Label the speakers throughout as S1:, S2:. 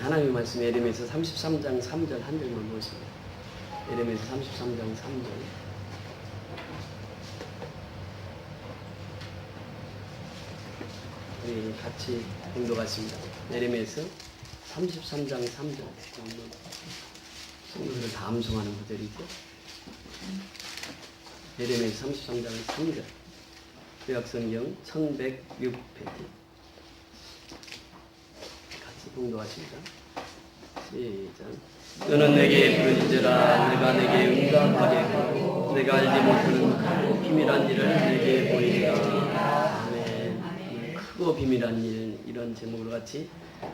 S1: 하나님의 말씀 예레미야서 33장 3절 한 절만 보겠습니다. 예레미야서 33장 3절. 우리 같이 공독하십니다. 예레미야서 33장 3절. 성경을 다 암송하는 구절이죠. 예레미야서 33장 3절. 구약성경 1106페이지. 같이 공독하십니다. 시작. 너는 내게 부르짖으라. 내가 내게 응답하게 하고 내가 알지 못하는 비밀한 일을 내게 보이리라. 아멘. 크고 비밀한 일, 이런 제목으로 같이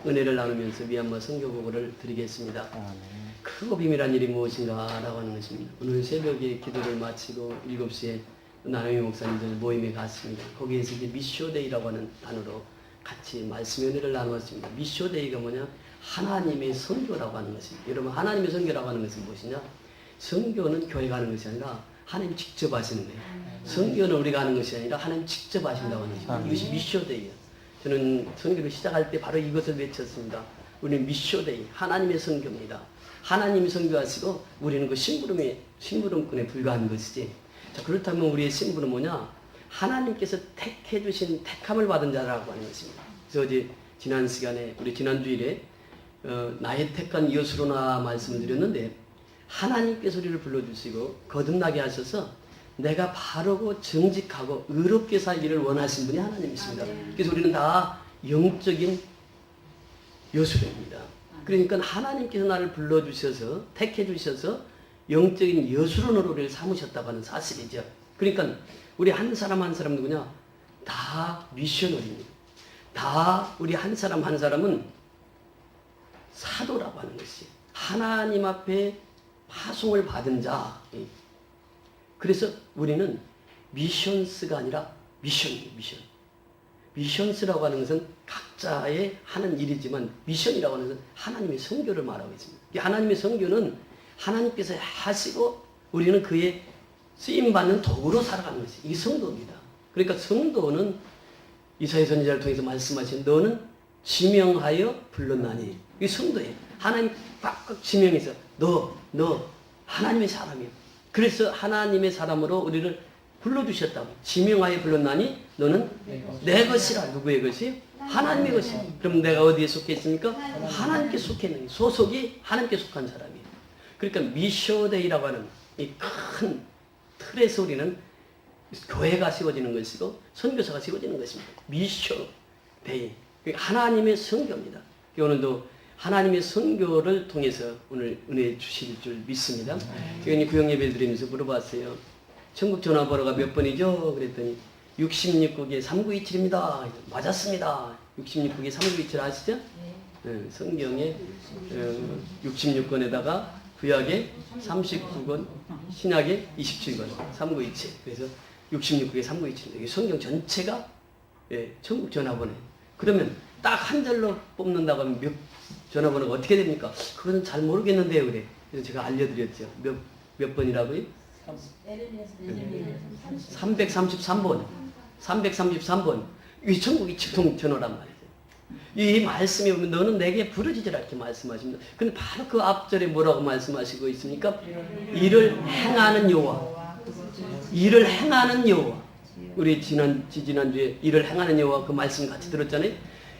S1: 은혜를 나누면서 미얀마 선교보고를 드리겠습니다. 크고 비밀한 일이 무엇인가 라고 하는 것입니다. 오늘 새벽에 기도를 마치고 7시에 나영희 목사님들 모임에 갔습니다. 거기에서 이제 미쇼데이라고 하는 단어로 같이 말씀 은혜를 나누었습니다. 미쇼데이가 뭐냐? 하나님의 선교라고 하는 것입니다. 여러분, 하나님의 선교라고 하는 것은 무엇이냐? 선교는 교회가 하는 것이 아니라 하나님 직접 하시는 거예요. 선교는 우리가 하는 것이 아니라 하나님 직접 하신다고 하는 것입니다. 이것이 미쇼데이예요. 저는 선교를 시작할 때 바로 이것을 외쳤습니다. 우리는 미쇼데이, 하나님의 선교입니다. 하나님이 선교하시고 우리는 그 심부름꾼에 불과한 것이지. 자, 그렇다면 우리의 신분은 뭐냐? 하나님께서 택해 주신 택함을 받은 자라고 하는 것입니다. 그래서 어제 지난 시간에 우리 지난 주일에 나의 택한 여수로나 말씀을 드렸는데 하나님께서 우리를 불러주시고 거듭나게 하셔서 내가 바르고 정직하고 의롭게 살기를 원하신 분이 하나님이십니다. 그래서 우리는 다 영적인 여수로입니다. 그러니까 하나님께서 나를 불러주셔서 택해 주셔서 영적인 여수론으로 우리를 삼으셨다고 하는 사실이죠. 그러니까 우리 한 사람 한 사람 누구냐? 다 미셔널입니다. 다 우리 한 사람 한 사람은 사도라고 하는 것이 하나님 앞에 파송을 받은 자. 그래서 우리는 미션스가 아니라 미션이에요. 미션스라고 하는 것은 각자의 하는 일이지만 미션이라고 하는 것은 하나님의 선교를 말하고 있습니다. 이 하나님의 선교는 하나님께서 하시고 우리는 그의 쓰임받는 도구로 살아가는 것이 이게 성도입니다. 그러니까 성도는 이사야 선지자를 통해서 말씀하신 너는 지명하여 불렀나니 이게 성도예요. 하나님 꽉꽉 지명해서 너 하나님의 사람이야. 그래서 하나님의 사람으로 우리를 불러주셨다고 지명하여 불렀나니 너는 내 것이라. 누구의 것이? 하나님의 것이야. 그럼 내가 어디에 속해 있습니까? 하나님께 속해 있는 소속이 하나님께 속한 사람이에요. 그러니까 미쇼데이라고 하는 이 큰 틀에서 우리는 교회가 세워지는 것이고 선교사가 세워지는 것입니다. 미쇼데이. 하나님의 선교입니다. 오늘도 하나님의 선교를 통해서 오늘 은혜 주실 줄 믿습니다. 교회님 구역 예배를 드리면서 물어봤어요. 천국 전화번호가 몇 번이죠? 그랬더니 66국에 3927입니다. 맞았습니다. 66국에 3927 아시죠? 네, 성경에 66권에다가 구약에 39권, 신약에 27권, 3927. 그래서 66국에 3927. 이게 성경 전체가 천국 전화번호. 그러면 딱 한 절로 뽑는다고 하면 몇 전화번호가 어떻게 됩니까? 그건 잘 모르겠는데요. 그래. 그래서 제가 알려드렸죠. 몇 번이라고요? 333번. 333번. 이 천국이 직통 전화란 말이죠. 이 말씀에 보면 너는 내게 부르짖으라 이렇게 말씀하십니다. 근데 바로 그 앞절에 뭐라고 말씀하시고 있습니까? 이를 행하는 여호와. 이를 행하는 여호와. 우리 지난주에 이를 행하는 여호와 그 말씀 같이 들었잖아요.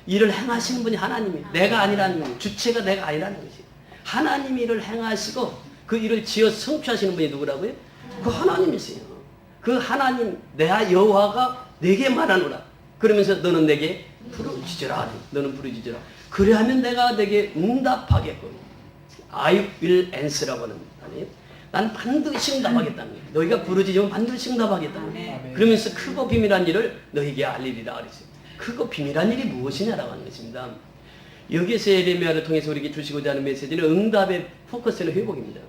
S1: 이를 행하시는 분이 하나님이에요. 내가 아니라는 거예요. 주체가 내가 아니라는 것이에요. 하나님이 이를 행하시고 그 일을 지어 성취하시는 분이 누구라고요? 그 하나님이세요. 그 하나님 내 여호와가 내게 말하노라. 그러면서 너는 내게 부르짖으라. 너는 부르짖으라. 그래야면 내가 내게 응답하겠고 I will answer라고 하는 거예요. 난 반드시 응답하겠다는 거예요. 너희가 부르짖으면 반드시 응답하겠다는 거예요. 그러면서 크고 비밀한 일을 너희에게 알리리라 그랬어요. 크고 비밀한 일이 무엇이냐라고 하는 것입니다. 여기서 예레미야를 통해서 우리에게 주시고자 하는 메시지는 응답의 포커스는 회복입니다.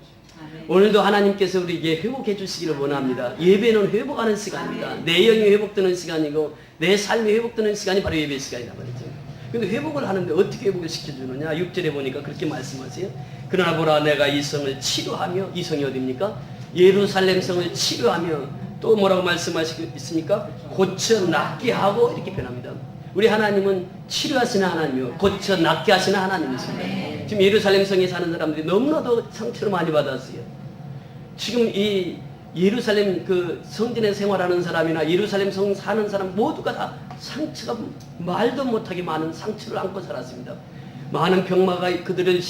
S1: 오늘도 하나님께서 우리에게 회복해 주시기를 원합니다. 예배는 회복하는 시간입니다. 내 영이 회복되는 시간이고 내 삶이 회복되는 시간이 바로 예배 시간이란 말이죠. 근데 회복을 하는데 어떻게 회복을 시켜주느냐? 6절에 보니까 그렇게 말씀하세요. 그러나 보라 내가 이 성을 치료하며, 이 성이 어디입니까? 예루살렘 성을 치료하며 또 뭐라고 말씀하시고 있습니까? 고쳐 낫게 하고 이렇게 변합니다. 우리 하나님은 치료하시는 하나님이요, 고쳐 낫게 하시는 하나님이십니다. 지금 예루살렘 성에 사는 사람들이 너무나도 상처를 많이 받았어요. 지금 이 예루살렘 그 성전에 생활하는 사람이나 예루살렘 성 사는 사람 모두가 다 상처가 말도 못하게 많은 상처를 안고 살았습니다. 많은 병마가 그들을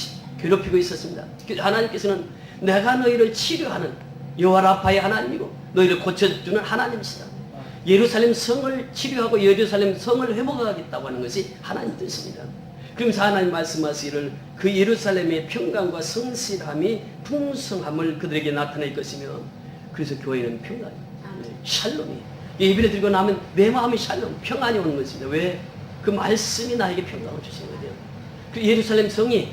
S1: 괴롭히고 있었습니다. 하나님께서는 내가 너희를 치료하는 여호와 라파의 하나님이고 너희를 고쳐주는 하나님이시다. 예루살렘 성을 치료하고 예루살렘 성을 회복하겠다고 하는 것이 하나님 뜻입니다. 그러면서 하나님 말씀하시기를 그 예루살렘의 평강과 성실함이 풍성함을 그들에게 나타낼 것이며, 그래서 교회는 평강이에요. 샬롬이에요. 예배를 드리고 나면 내 마음이 샬롬, 평안이 오는 것입니다. 왜? 그 말씀이 나에게 평강을 주시는 거예요. 그 예루살렘 성이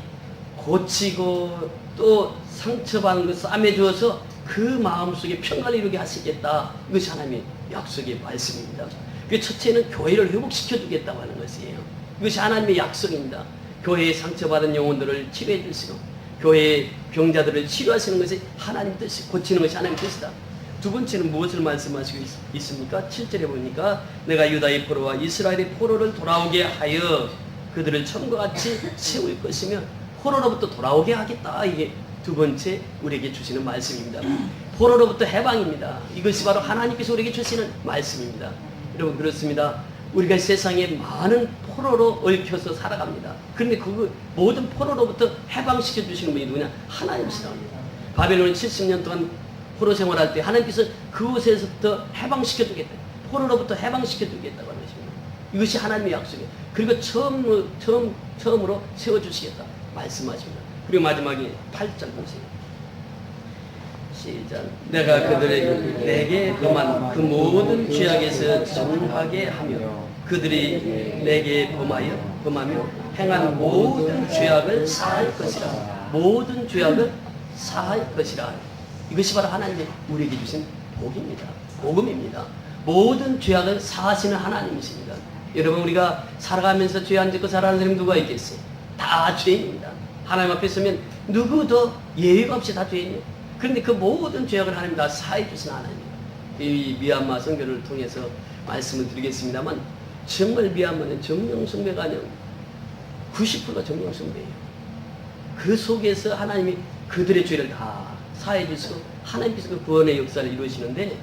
S1: 고치고 또 상처받은 것을 싸매 주어서 그 마음속에 평강을 이루게 하시겠다. 이것이 하나님의 약속의 말씀입니다. 그 첫째는 교회를 회복시켜 주겠다고 하는 것이에요. 이것이 하나님의 약속입니다. 교회의 상처받은 영혼들을 치료해 주시고 교회의 병자들을 치료하시는 것이 하나님 뜻이, 고치는 것이 하나님 뜻이다. 두 번째는 무엇을 말씀하시고 있습니까? 7절에 보니까 내가 유다의 포로와 이스라엘의 포로를 돌아오게 하여 그들을 처음과 같이 세울 것이며 포로로부터 돌아오게 하겠다. 이게 두 번째 우리에게 주시는 말씀입니다. 포로로부터 해방입니다. 이것이 바로 하나님께서 우리에게 주시는 말씀입니다. 여러분, 그렇습니다. 우리가 세상에 많은 포로로 얽혀서 살아갑니다. 그런데 그 모든 포로로부터 해방시켜 주시는 분이 누구냐? 하나님이시다. 바벨론 70년 동안 포로 생활할 때 하나님께서 그곳에서부터 해방시켜 주겠다. 포로로부터 해방시켜 주겠다고 하는 것입니다. 이것이 하나님의 약속이에요. 그리고 처음으로 세워주시겠다 말씀하십니다. 그리고 마지막에 8절 보세요. 시작. 내가 그들에게 내게 범한 그 모든 죄악에서 정하게 하며 그들이 내게 범하며 행한 모든 죄악을 사할 것이라. 모든 죄악을 사할 것이라. 이것이 바로 하나님의 우리에게 주신 복입니다. 복음입니다. 모든 죄악을 사하시는 하나님이십니다. 여러분, 우리가 살아가면서 죄 안 짓고 살아가는 사람이 누가 있겠어요? 다 죄인입니다. 하나님 앞에 서면 누구도 예외가 없이 다 죄인이에요. 그런데 그 모든 죄악을 하나님 다 사해 주신 하나님이에요. 이 미얀마 선교를 통해서 말씀을 드리겠습니다만, 정말 미얀마는 정령숭배가 아니라 90%가 정령숭배예요. 그 속에서 하나님이 그들의 죄를 다 사해 주시고 하나님께서 그 구원의 역사를 이루시는데,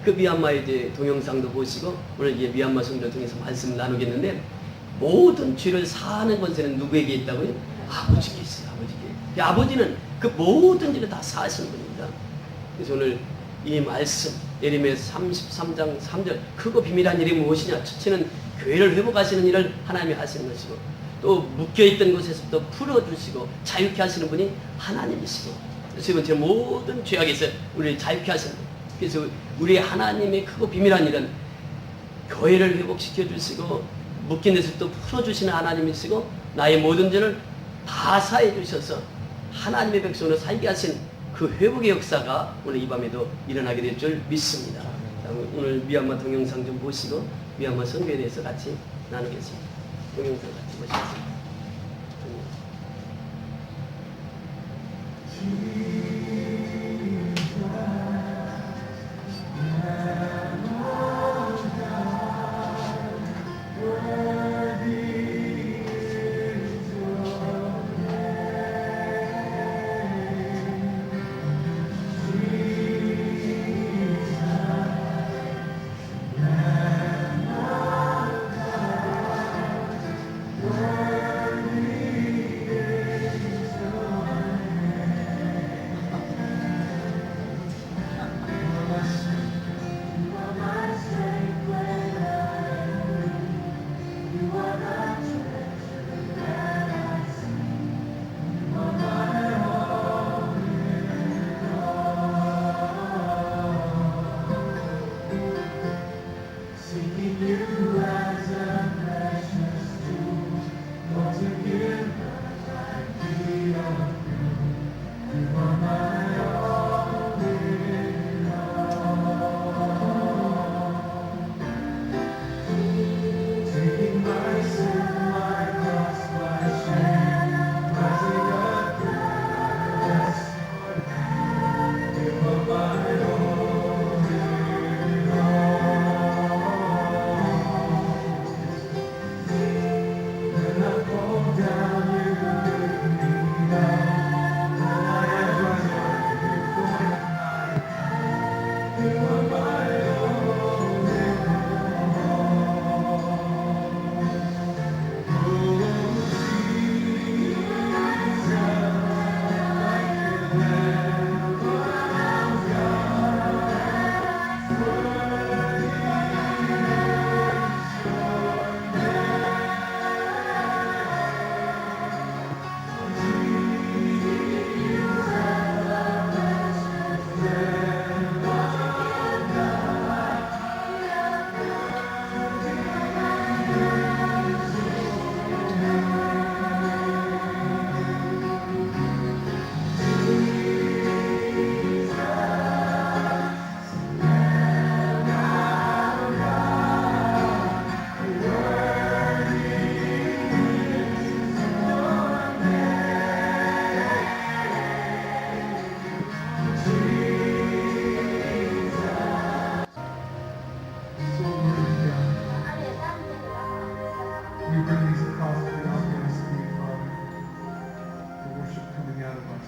S1: 그 미얀마의 이제 동영상도 보시고 오늘 이제 미얀마 선교를 통해서 말씀을 나누겠는데, 모든 죄를 사하는 권세는 누구에게 있다고요? 아버지께 있어요. 아버지께. 아버지는 그 모든 죄를 다 사하시는 분입니다. 그래서 오늘 이 말씀 예레미야 33장 3절 크고 비밀한 일이 무엇이냐? 첫째는 교회를 회복하시는 일을 하나님이 하시는 것이고, 또 묶여있던 곳에서부터 풀어주시고 자유케 하시는 분이 하나님이시고, 세 번째 모든 죄악에서 우리를 자유케 하시는 분. 그래서 우리 하나님의 크고 비밀한 일은 교회를 회복시켜 주시고 묶인 데서부터 풀어주시는 하나님이시고, 나의 모든 죄를 다 사해 주셔서 하나님의 백성으로 살게 하신 그 회복의 역사가 오늘 이 밤에도 일어나게 될 줄 믿습니다. 오늘 미얀마 동영상 좀 보시고 미얀마 선교에 대해서 같이 나누겠습니다. 동영상 같이 보시겠습니다.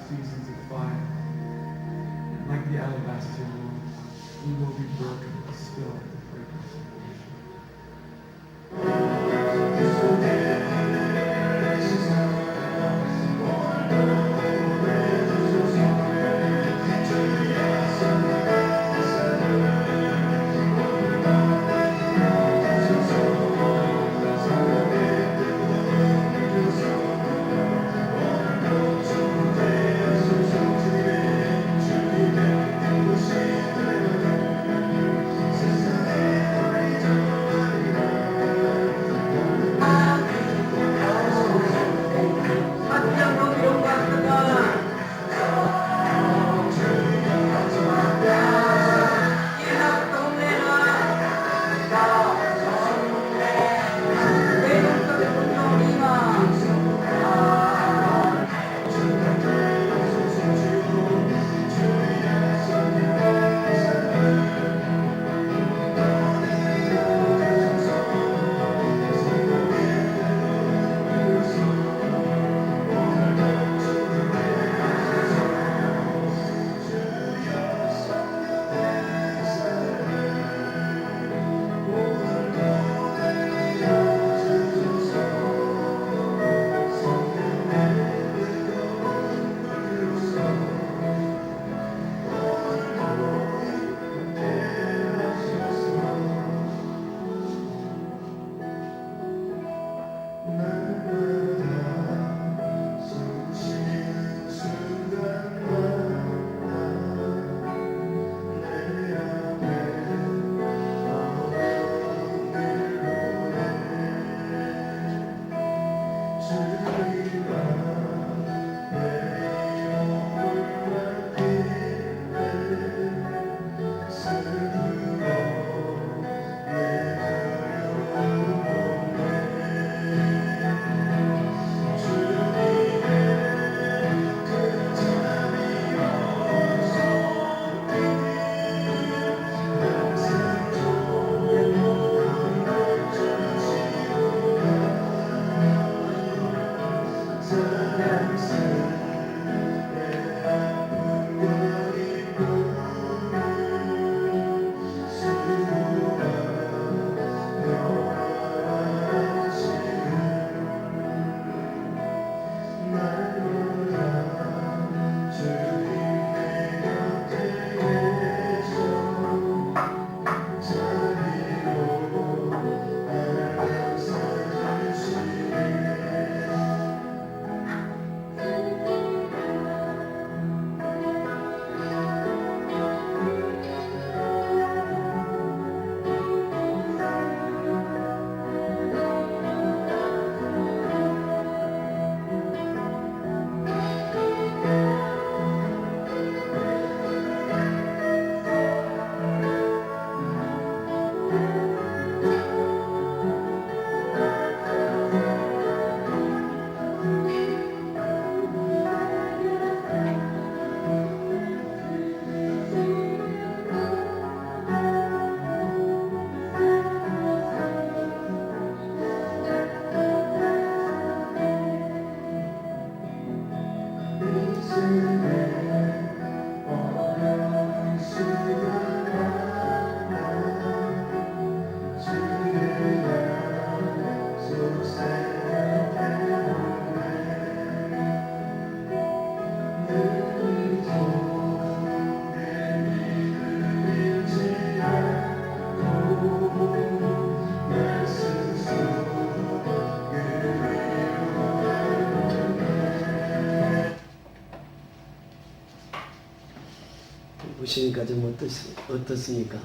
S2: seasons of fire. And like the alabaster Lord, we will be broken still at the fragrance of worship.
S1: 보시니까 좀 어떻습니까?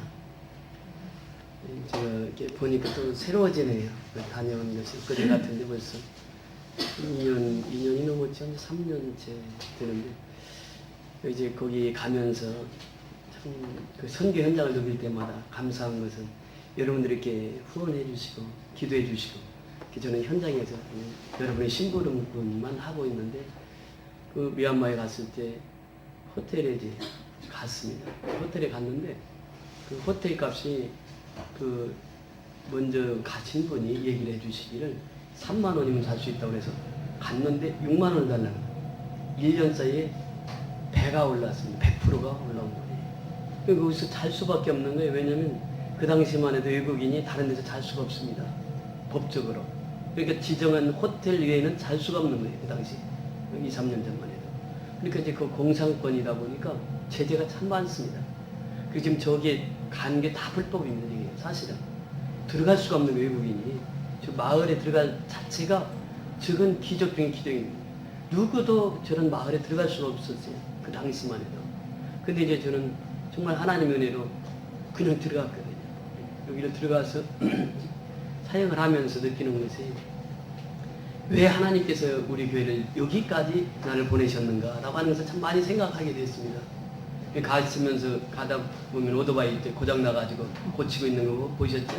S1: 이렇게 보니까 또 새로워지네요. 다녀온 것이 그제 같은데 벌써 2년이 넘었죠. 3년째 되는데 이제 거기 가면서 참 그 선교 현장을 누빌 때마다 감사한 것은 여러분들이 이렇게 후원해 주시고 기도해 주시고 저는 현장에서 여러분의 심부름만 하고 있는데 그 미얀마에 갔을 때 호텔에 이제 갔습니다. 호텔에 갔는데 그 호텔 값이 그 먼저 가신 분이 얘기를 해주시기를 3만 원이면 살 수 있다고 해서 갔는데 6만 원을 달라는 거예요. 1년 사이에 배가 올랐습니다. 100%가 올라온 거예요. 거기서 잘 수밖에 없는 거예요. 왜냐면 그 당시만 해도 외국인이 다른 데서 잘 수가 없습니다. 법적으로. 그러니까 지정한 호텔 외에는 잘 수가 없는 거예요. 그 당시. 2, 3년 전만 해도. 그러니까 이제 그 공산권이다 보니까 제재가 참 많습니다. 그 지금 저기에 간 게 다 불법입니다. 이게 사실은. 들어갈 수가 없는 외국인이 저 마을에 들어갈 자체가 저건 기적 중에 기적입니다. 누구도 저런 마을에 들어갈 수가 없었어요. 그 당시만 해도. 근데 이제 저는 정말 하나님의 은혜로 그냥 들어갔거든요. 여기를 들어가서 사역을 하면서 느끼는 것이 왜 하나님께서 우리 교회를 여기까지 나를 보내셨는가라고 하는 것을 참 많이 생각하게 됐습니다. 가시면서 가다 보면 오토바이 이제 고장 나가지고 고치고 있는 거 보셨죠?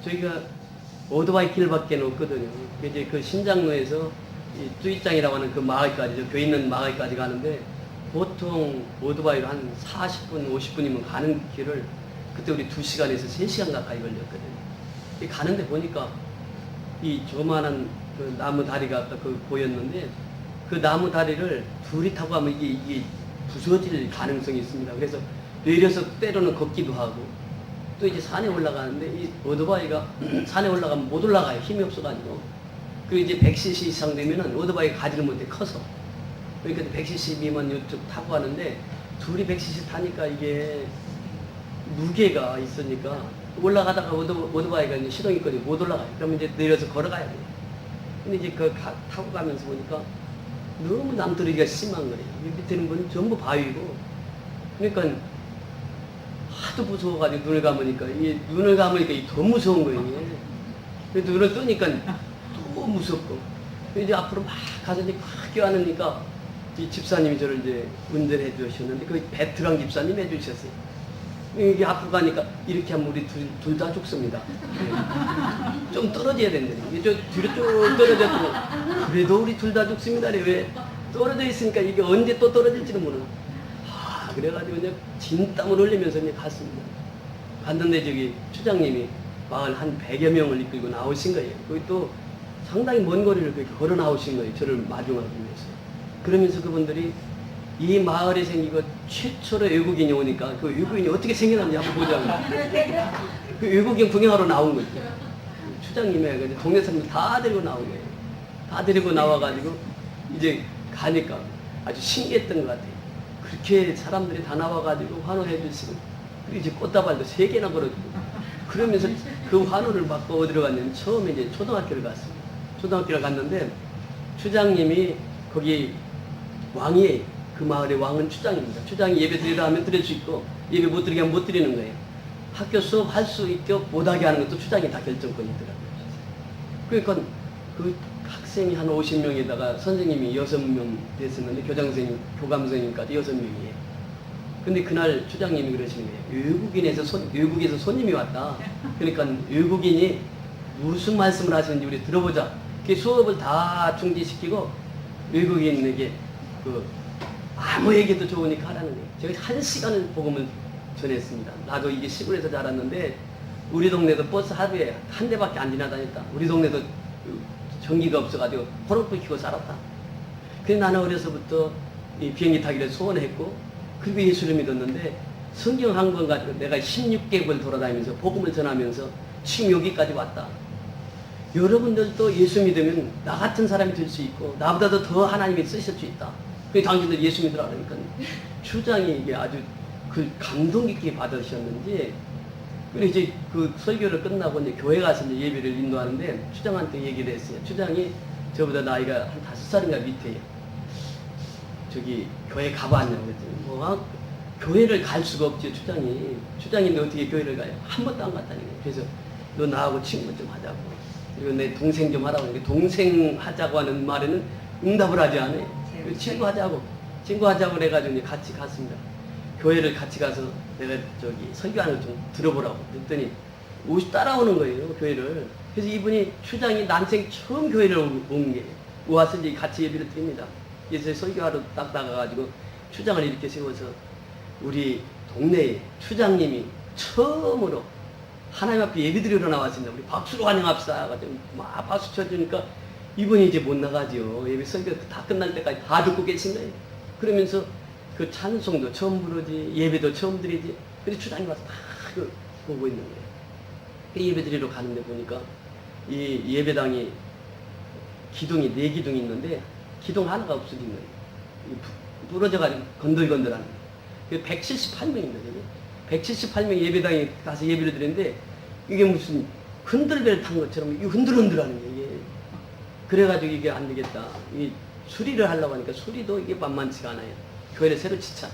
S1: 저희가 오토바이 길밖에 없거든요. 이제 그 신장로에서 이 뚜이장이라고 하는 그 마을까지, 저 교회 있는 마을까지 가는데 보통 오토바이로 한 40분, 50분이면 가는 길을 그때 우리 2시간에서 3시간 가까이 걸렸거든요. 가는데 보니까 이 조그만한 그 나무 다리가 아까 그 보였는데 그 나무 다리를 둘이 타고 가면 이게 부서질 가능성이 있습니다. 그래서 내려서 때로는 걷기도 하고 또 이제 산에 올라가는데 이 오토바이가 산에 올라가면 못 올라가요. 힘이 없어가지고. 그리고 이제 100cc 이상 되면은 오토바이가 가지를 못해 커서. 그러니까 100cc 미만 이쪽 타고 가는데 둘이 100cc 타니까 이게 무게가 있으니까 올라가다가 오토바이가 이제 시동이 꺼지고 못 올라가요. 그러면 이제 내려서 걸어가야 돼요. 근데 이제 타고 가면서 보니까 너무 남들이기가 심한 거예요. 밑에는 건 전부 바위고. 그러니까 하도 무서워가지고 눈을 감으니까 이게 더 무서운 거예요. 이게. 눈을 뜨니까 또 무섭고. 이제 앞으로 막 가서 이제 막 껴안으니까 이 집사님이 저를 이제 운전해 주셨는데 그 베트남 집사님 해주셨어요. 이게 앞으로 가니까 이렇게 하면 우리 둘 다 죽습니다. 좀 떨어져야 된다니. 저 뒤로 쭉 떨어졌고 그래도 우리 둘 다 죽습니다. 왜 떨어져 있으니까 이게 언제 또 떨어질지는 모르는. 그래가지고 이제 진땀을 흘리면서 이제 갔습니다. 갔는데 저기 추장님이 마을 한 100여 명을 이끌고 나오신 거예요. 거기 또 상당히 먼 거리를 그렇게 걸어 나오신 거예요. 저를 마중하기 위해서. 그러면서 그분들이 이 마을에 생기고 최초로 외국인이 오니까 그 외국인이 어떻게 생겨났는지 한번 보자고. 그 외국인 구경하러 나온 거죠. 추장님이 동네 사람들 다 데리고 나온 거예요. 다 데리고 나와가지고 이제 가니까 아주 신기했던 것 같아요. 그렇게 사람들이 다 나와가지고 환호해 주시고 그리고 이제 꽃다발도 3개나 걸어주고 그러면서 그 환호를 받고 어디로 갔냐면 처음에 이제 초등학교를 갔습니다. 초등학교를 갔는데 추장님이 거기 왕이에요. 그 마을의 왕은 추장입니다. 추장이 예배 드리라 하면 드릴 수 있고 예배 못 드리게 하면 못 드리는 거예요. 학교 수업 할 수 있고 못하게 하는 것도 추장이 다 결정권이 있더라고요. 그러니까 그 학생이 한 50명에다가 선생님이 6명 됐었는데 교장선생님, 교감선생님까지 6명이에요. 근데 그날 추장님이 그러시는 거예요. 외국에서 손님이 왔다. 그러니까 외국인이 무슨 말씀을 하시는지 우리 들어보자. 그 수업을 다 중지시키고 외국인에게 아무 얘기도 좋으니까 하라는 거예요. 제가 1시간을 복음을 전했습니다. 나도 이게 시골에서 자랐는데 우리 동네도 버스 하루에 한 대밖에 안 지나다녔다. 우리 동네도 전기가 없어가지고 호롱불 켜고 살았다. 그래서 나는 어려서부터 이 비행기 타기를 소원했고 그리고 예수를 믿었는데 성경 한 권 가지고 내가 16개국을 돌아다니면서 복음을 전하면서 지금 여기까지 왔다. 여러분들도 예수 믿으면 나 같은 사람이 될 수 있고 나보다도 더 하나님이 쓰실 수 있다. 그래서 당신들 예수 믿으라 그러니까 추장이 이게 아주 그 감동 깊게 받으셨는지 그리고 이제 그 설교를 끝나고 이제 교회 가서 이제 예배를 인도하는데 추장한테 얘기를 했어요. 추장이 저보다 나이가 한 5살인가 밑에요. 저기 교회 가봤냐고 그랬더니 교회를 갈 수가 없지 추장인데 어떻게 교회를 가요? 한 번도 안 갔다는 거예요. 그래서 너 나하고 친구 좀 하자고 그리고 내 동생 좀 하라고 하니까 동생 하자고 하는 말에는 응답을 하지 않아요. 친구 하자고 그래가지고 이제 같이 갔습니다. 교회를 같이 가서 내가 저기 설교하는 걸 좀 들어보라고 그랬더니 따라오는 거예요, 교회를. 그래서 이분이 추장이 난생 처음 교회를 온 게 와서 이제 같이 예배를 드립니다. 그래서 설교하러 딱 나가가지고 추장을 이렇게 세워서 우리 동네에 추장님이 처음으로 하나님 앞에 예배 드리러 나왔습니다. 우리 박수로 환영합시다. 막 박수 쳐주니까 이분이 이제 못 나가죠. 예배 설교 다 끝날 때까지 다 듣고 계신 거예요. 그러면서 그 찬송도 처음 부르지, 예배도 처음 드리지. 그래서 주장이 와서 다 그 보고 있는 거예요. 그 예배 드리러 가는데 보니까 이 예배당이 기둥이 4기둥이 있는데 기둥 하나가 없어진 거예요. 부러져가지고 건들건들하는 거예요. 178명입니다. 178명 예배당에 가서 예배를 드렸는데 이게 무슨 흔들배를 탄 것처럼 이게 흔들흔들하는 거예요. 이게. 그래가지고 이게 안 되겠다. 이 수리를 하려고 하니까 수리도 이게 만만치가 않아요. 교회를 새로 짓자.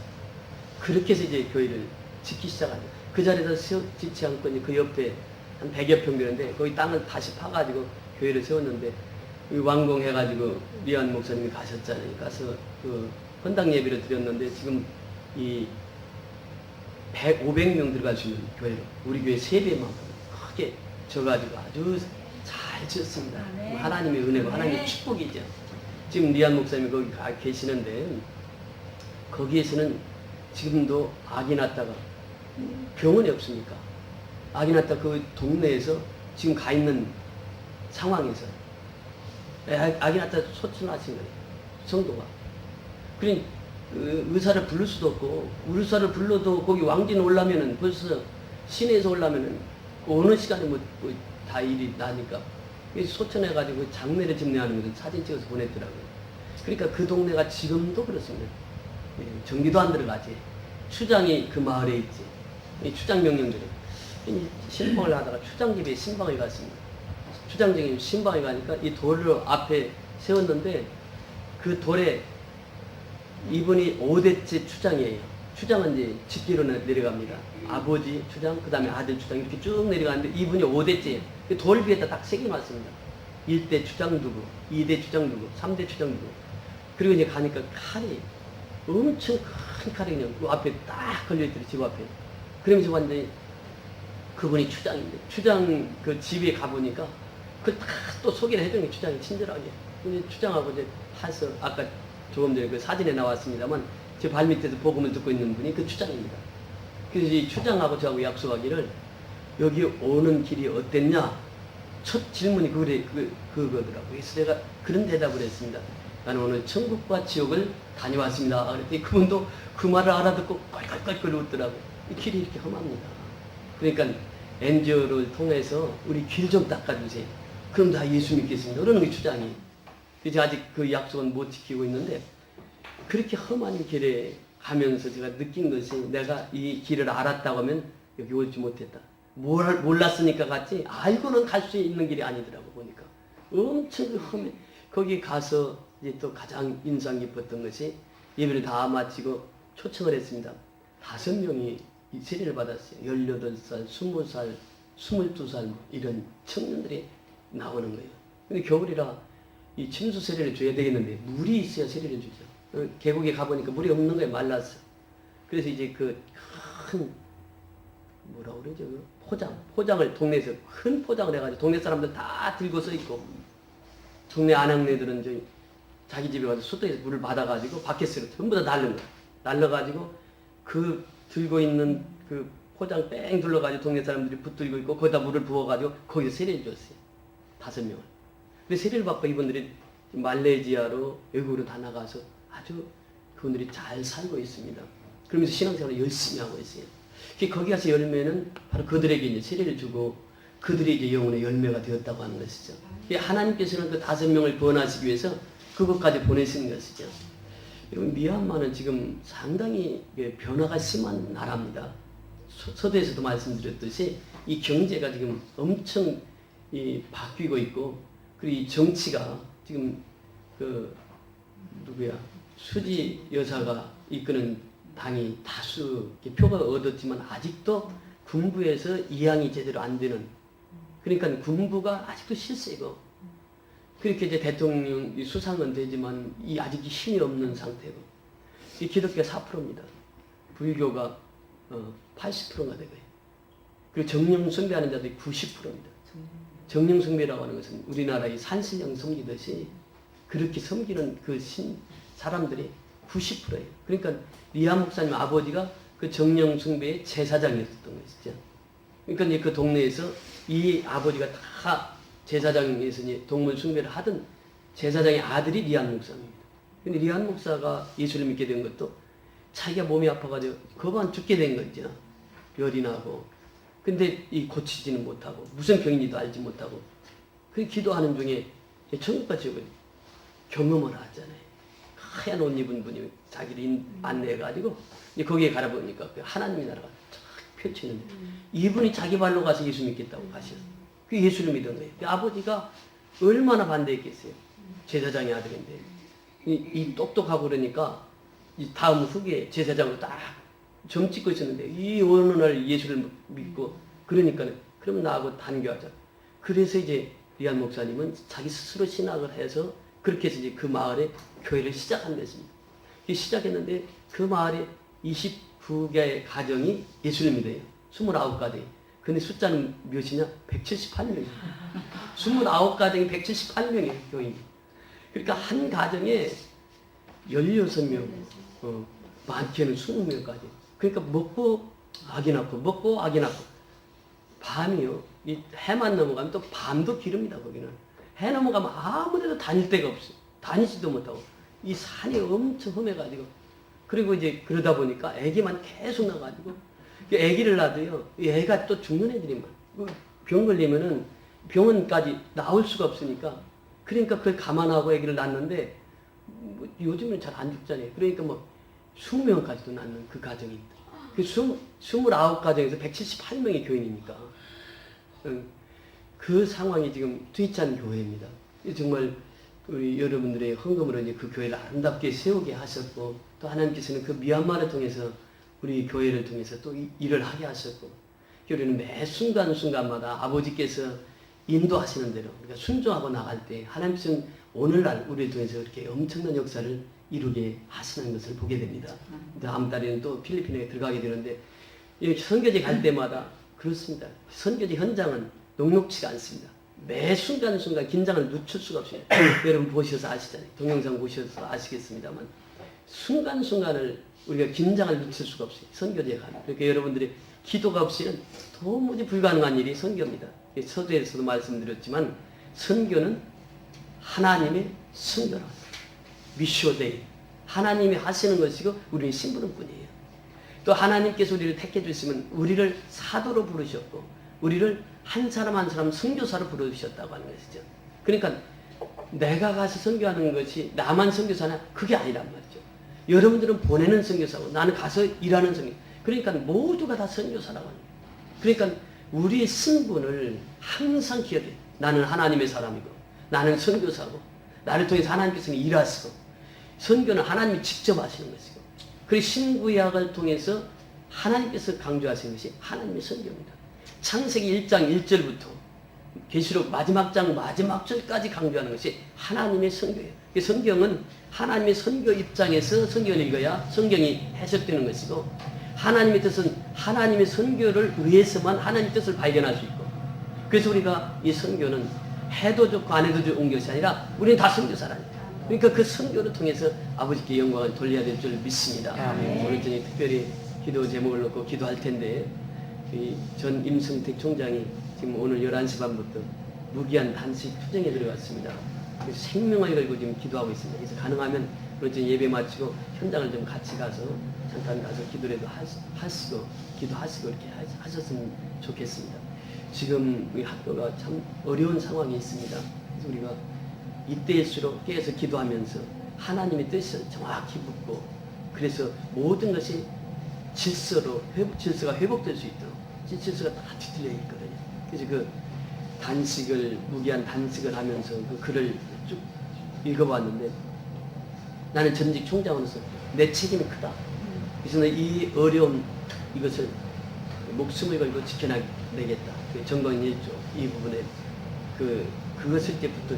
S1: 그렇게 해서 이제 교회를 짓기 시작하죠. 그 자리에서 짓지 않고 이제 그 옆에 한 100여 평 되는데 거기 땅을 다시 파가지고 교회를 세웠는데 완공해가지고 리안 목사님이 가셨잖아요. 가서 그 헌당 예배를 드렸는데 지금 이 500명 들어갈 수 있는 교회로 우리 교회 3배만큼 크게 져가지고 아주 잘 지었습니다. 하나님의 은혜고 하나님의 축복이죠. 지금 리안 목사님이 거기 가 계시는데 거기에서는 지금도 아기 낳다가 병원이 없으니까 아기 낳다 그 동네에서 지금 가 있는 상황에서 아기 낳다 소천하신 거예요. 성도가. 그러니 의사를 부를 수도 없고 의사를 불러도 거기 왕진 올라면은 벌써 시내에서 올라면은 어느 시간에 다 일이 나니까 소천해가지고 장례를 집례하는 것을 사진 찍어서 보냈더라고요. 그러니까 그 동네가 지금도 그렇습니다. 전기도 안 들어가지. 추장이 그 마을에 있지. 이 추장 명령들이 신방을 하다가 추장집에 신방을 갔습니다. 추장장님 신방에 가니까 이 돌을 앞에 세웠는데 그 돌에 이분이 5대째 추장이에요. 추장은 이제 직계로 내려갑니다. 아버지 추장, 그 다음에 아들 추장 이렇게 쭉 내려가는데 이분이 5대째예요. 돌 위에다 딱 새겨놨습니다. 1대 추장 누구, 2대 추장 누구, 3대 추장 누구. 그리고 이제 가니까 칼이 엄청 큰 칼이 그냥 그 앞에 딱 걸려있더래, 집 앞에. 그러면서 완전히 그분이 추장인데, 추장 그 집에 가보니까 그걸 딱 또 소개를 해주는 게 추장이 친절하게. 근데 추장하고 이제 해서 아까 조금 전에 그 사진에 나왔습니다만 제 발밑에서 복음을 듣고 있는 분이 그 추장입니다. 그래서 이 추장하고 저하고 약속하기를 여기 오는 길이 어땠냐? 첫 질문이 그거더라고요. 그래서 제가 그런 대답을 했습니다. 나는 오늘 천국과 지옥을 다녀왔습니다. 그랬더니 그분도 그 말을 알아듣고 껄껄껄껄 웃더라고요. 이 길이 이렇게 험합니다. 그러니까 NGO를 통해서 우리 길 좀 닦아주세요. 그럼 다 예수 믿겠습니다. 그러는 게 추장이. 그래서 아직 그 약속은 못 지키고 있는데 그렇게 험한 길에 가면서 제가 느낀 것이 내가 이 길을 알았다고 하면 여기 올지 못했다. 몰랐으니까 갔지 알고는 갈 수 있는 길이 아니더라고 보니까. 엄청 험해. 거기 가서 이제 또 가장 인상 깊었던 것이 예배를 다 마치고 초청을 했습니다. 5명이 세례를 받았어요. 18살, 20살, 22살 이런 청년들이 나오는 거예요. 근데 겨울이라 이 침수 세례를 줘야 되겠는데 물이 있어야 세례를 주죠. 계곡에 가보니까 물이 없는 거예요. 말랐어. 그래서 이제 그 큰 뭐라 그러죠? 포장을 동네에서 큰 포장을 해가지고 동네 사람들 다 들고 서 있고 동네 아낙네들은 저 자기 집에 가서 수도에서 물을 받아가지고 바켓으로 전부 다 날른 거야. 날라가지고 그 들고 있는 그 포장 뺑 둘러가지고 동네 사람들이 붙들고 있고 거기다 물을 부어가지고 거기서 세례를 줬어요. 5명을. 근데 세례를 받고 이분들이 말레이시아로 외국으로 다 나가서 아주 그분들이 잘 살고 있습니다. 그러면서 신앙생활을 열심히 하고 있어요. 거기 가서 열매는 바로 그들에게 이제 세례를 주고 그들이 이제 영혼의 열매가 되었다고 하는 것이죠. 하나님께서는 그 5명을 구원하시기 위해서 그것까지 보내시는 것이죠. 여러분 미얀마는 지금 상당히 변화가 심한 나라입니다. 서두에서도 말씀드렸듯이 이 경제가 지금 엄청 바뀌고 있고 그리고 이 정치가 지금 그 누구야 수지 여사가 이끄는 당이 다수 표가 얻었지만 아직도 군부에서 이양이 제대로 안 되는 그러니까 군부가 아직도 실세고 그렇게 이제 대통령 수상은 되지만 아직 힘이 없는 상태고 이 기독교가 4%입니다. 불교가 80%가 되고요. 그리고 정령 숭배하는 자들이 90%입니다. 정령 숭배라고 하는 것은 우리나라의 산신령 섬기듯이 그렇게 섬기는 그 사람들이 90%예요. 그러니까 리안 목사님 아버지가 그 정령 숭배의 제사장이었던 것이죠. 그러니까 이제 그 동네에서 이 아버지가 다 제사장에서 이제 동물 숭배를 하던 제사장의 아들이 리안 목사입니다. 근데 리안 목사가 예수를 믿게 된 것도 자기가 몸이 아파가지고 그만 죽게 된 거죠. 열이 나고. 근데 이 고치지는 못하고 무슨 병인지도 알지 못하고 그 기도하는 중에 천국과 지옥을 경험을 하잖아요. 하얀 옷 입은 분이 자기를 안내해가지고 이제 거기에 가라 보니까 그 하나님의 나라가 쫙 펼치는데 이분이 자기 발로 가서 예수 믿겠다고 가셨어요. 그 예수를 믿은 거예요. 그 아버지가 얼마나 반대했겠어요. 제사장의 아들인데 이 똑똑하고 그러니까 이 다음 후기에 제사장으로 딱 점 찍고 있었는데 이 어느 날 예수를 믿고 그러니까 그러면 나하고 단교하자. 그래서 이제 리안 목사님은 자기 스스로 신학을 해서 그렇게 해서 이제 그 마을에 교회를 시작한 것입니다. 시작했는데 그 마을에 29개의 가정이 예수를 믿어요. 29가정이. 근데 숫자는 몇이냐? 178명이에요. 29가정이 178명이에요, 교인. 그러니까 한 가정에 16명, 많게는 20명까지. 그러니까 먹고 아기 낳고, 먹고 아기 낳고. 밤이요. 이 해만 넘어가면 또 밤도 기릅니다, 거기는. 해 넘어가면 아무 데도 다닐 데가 없어요. 다니지도 못하고. 이 산이 엄청 험해가지고. 그리고 이제 그러다 보니까 애기만 계속 나가지고. 애기를 낳아도요, 이 애가 또 죽는 애들이 많아요. 병 걸리면은 병원까지 나올 수가 없으니까. 그러니까 그걸 감안하고 애기를 낳는데, 뭐 요즘은 잘 안 죽잖아요. 그러니까 뭐 20명까지도 낳는 그 가정이 있다. 그 29가정에서 178명의 교인이니까. 그 상황이 지금 트위찬 교회입니다. 정말 우리 여러분들의 헌금으로 이제 그 교회를 아름답게 세우게 하셨고, 또 하나님께서는 그 미얀마를 통해서 우리 교회를 통해서 또 일을 하게 하셨고, 우리는 매 순간순간마다 아버지께서 인도하시는 대로 우리가 순종하고 나갈 때 하나님께서는 오늘날 우리를 통해서 그렇게 엄청난 역사를 이루게 하시는 것을 보게 됩니다. 다음 달에는 또 필리핀에 들어가게 되는데 선교지 갈 때마다 그렇습니다. 선교지 현장은 녹록치가 않습니다. 매 순간순간 긴장을 늦출 수가 없어요. 여러분 보셔서 아시잖아요. 동영상 보셔서 아시겠습니다만 순간순간을 우리가 긴장을 늦출 수가 없어요. 선교지에 가면. 그러니까 여러분들이 기도가 없이는 도무지 불가능한 일이 선교입니다. 서두에서도 말씀드렸지만 선교는 하나님의 선교라. 미쇼데이. 하나님이 하시는 것이고 우리는 심부름뿐이에요. 또 하나님께서 우리를 택해 주시면 우리를 사도로 부르셨고 우리를 한 사람 한 사람 선교사로 부르셨다고 하는 것이죠. 그러니까 내가 가서 선교하는 것이 나만 선교사냐? 그게 아니란 말이죠. 여러분들은 보내는 선교사고 나는 가서 일하는 선교. 그러니까 모두가 다 선교사라고 합니다. 그러니까 우리의 신분을 항상 기억해. 나는 하나님의 사람이고 나는 선교사고 나를 통해서 하나님께서는 일하시고 선교는 하나님이 직접 하시는 것이고 그리고 신구약을 통해서 하나님께서 강조하시는 것이 하나님의 선교입니다. 창세기 1장 1절부터 계시록 마지막 장 마지막 절까지 강조하는 것이 하나님의 선교예요. 성경은 하나님의 선교 입장에서 성경을 읽어야 성경이 해석되는 것이고 하나님의 뜻은 하나님의 선교를 위해서만 하나님의 뜻을 발견할 수 있고 그래서 우리가 이 선교는 해도 좋고 안 해도 좋은 것이 아니라 우리는 다 선교사라니까. 그러니까 그 선교를 통해서 아버지께 영광을 돌려야 될 줄 믿습니다. 오늘 저녁 특별히 기도 제목을 놓고 기도할 텐데 전 임성택 총장이 지금 오늘 11시 반부터 무기한 단식 투쟁에 들어갔습니다. 그래서 생명을 걸고 지금 기도하고 있습니다. 그래서 가능하면 오늘 예배 마치고 현장을 좀 같이 가서 잠깐 가서 기도라도 하시고 기도하시고 이렇게 하셨으면 좋겠습니다. 지금 우리 학교가 참 어려운 상황이 있습니다. 그래서 우리가 이때일수록 깨어서 기도하면서 하나님의 뜻을 정확히 묻고 그래서 모든 것이 질서가 회복될 수 있도록 질서가 다 뒤틀려 있거든요. 그래서 그 단식을 무기한 단식을 하면서 그 글을 쭉 읽어봤는데 나는 전직 총장으로서 내 책임이 크다. 그래서 이 어려움 이것을 목숨을 걸고 지켜내겠다. 정건 1조 이 부분에 그것을 때부터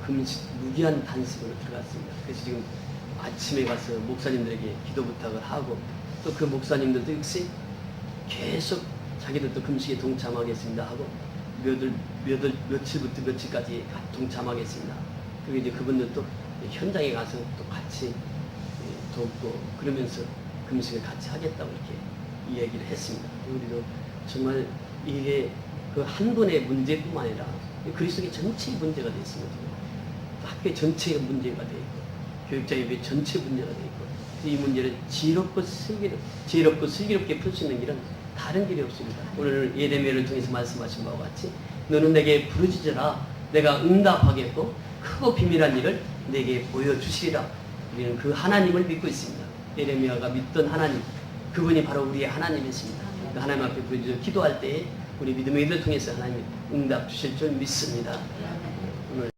S1: 금식 무기한 단식으로 들어갔습니다. 그래서 지금 아침에 가서 목사님들에게 기도 부탁을 하고 또 그 목사님들도 역시 계속 자기들도 금식에 동참하겠습니다 하고 며칠부터 며칠까지 동참하겠습니다. 그리고 이제 그분들도 현장에 가서 또 같이 돕고 그러면서 금식을 같이 하겠다고 이렇게 얘기를 했습니다. 우리도 정말 이게 그 한 분의 문제뿐만 아니라 그리스도의 전체의 문제가 되어 있습니다. 학교 전체의 문제가 되어 있고 교육자 예배 전체 문제가 되어 있고 이 문제를 지혜롭고 슬기롭게 풀 수 있는 길은 다른 길이 없습니다. 오늘 예레미야를 통해서 말씀하신 바와 같이 너는 내게 부르짖으라 내가 응답하겠고 크고 비밀한 일을 내게 보여주시리라. 우리는 그 하나님을 믿고 있습니다. 예레미야가 믿던 하나님, 그분이 바로 우리의 하나님이십니다. 그 하나님 앞에 기도할 때에 우리 믿음의 일을 통해서 하나님이 응답 주실 줄 믿습니다.